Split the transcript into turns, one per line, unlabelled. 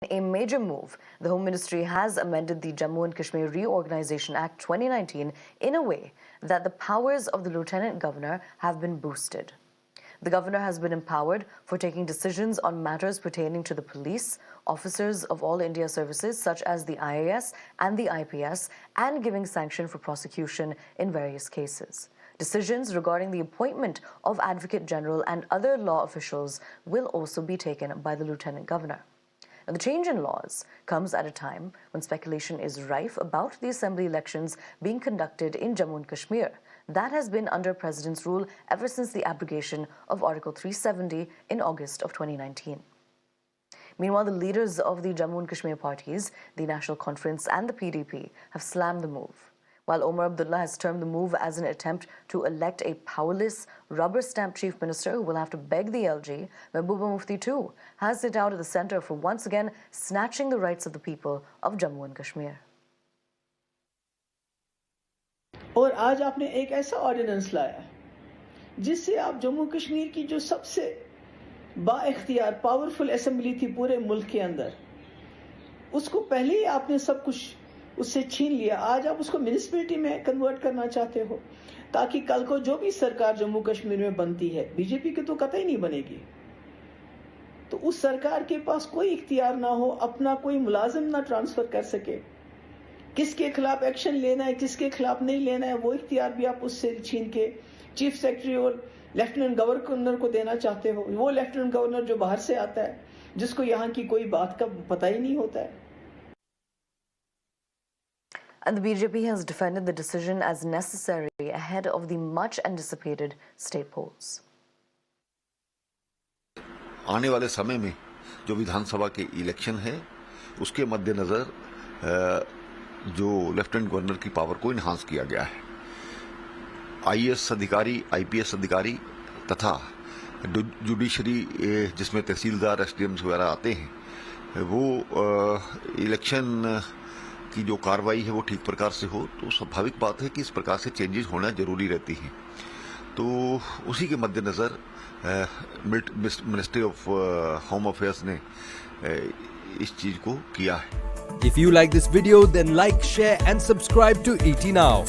A major move, the Home Ministry has amended the Jammu and Kashmir Reorganisation Act 2019 in a way that the powers of the Lieutenant Governor have been boosted. The Governor has been empowered for taking decisions on matters pertaining to the police, officers of all India services such as the IAS and the IPS, and giving sanction for prosecution in various cases. Decisions regarding the appointment of Advocate General and other law officials will also be taken by the Lieutenant Governor. Now, the change in laws comes at a time when speculation is rife about the assembly elections being conducted in Jammu and Kashmir. That has been under President's rule ever since the abrogation of Article 370 in August of 2019. Meanwhile, the leaders of the Jammu and Kashmir parties, the National Conference and the PDP, have slammed the move. While Omar Abdullah has termed the move as an attempt to elect a powerless, rubber-stamped chief minister who will have to beg the LG, Mehbooba Mufti too has it out at the center for once again snatching the rights of the people of Jammu and Kashmir.
और आज आपने एक ऐसा ordinance लाया जिससे आप जम्मू कश्मीर की जो सबसे बाइख्तियार पावरफुल असेंबली थी पूरे मुल्क के अंदर, उसको पहले ही आपने सब कुछ उससे छीन लिया। आज आप उसको म्युनिसिपैलिटी में कन्वर्ट करना चाहते हो ताकि कल को जो भी सरकार जम्मू कश्मीर में बनती है, बीजेपी की तो कतई नहीं बनेगी, तो उस सरकार के पास कोई इख्तियार ना हो, अपना कोई मुलाजिम ना ट्रांसफर कर सके, किसके खिलाफ एक्शन लेना है किसके खिलाफ नहीं लेना है वो इख्तियार भी आप उससे छीन के चीफ सेक्रेटरी और लेफ्टिनेंट गवर्नर को देना चाहते हो। वो लेफ्टिनेंट गवर्नर जो बाहर से आता है, जिसको यहाँ की कोई बात का पता ही नहीं होता है।
And the BJP has defended the decision as necessary ahead of the much anticipated state polls.
आने वाले समय में जो विधानसभा के इलेक्शन है, उसके मद्देनजर जो लेफ्टिनेंट गवर्नर की पावर को इन्हांस किया गया है। आईएएस अधिकारी, आईपीएस अधिकारी तथा जुडिशरी जिसमें तहसीलदार, एसडीएम्स वगैरह आते हैं, वो इलेक्शन की जो कार्रवाई है वो ठीक प्रकार से हो, तो स्वाभाविक बात है कि इस प्रकार से चेंजेस होना जरूरी रहती हैं। तो उसी के मद्देनजर मिनिस्ट्री ऑफ होम अफेयर्स ने इस चीज को किया है।
If you like this video, then like, share and subscribe to ET Now.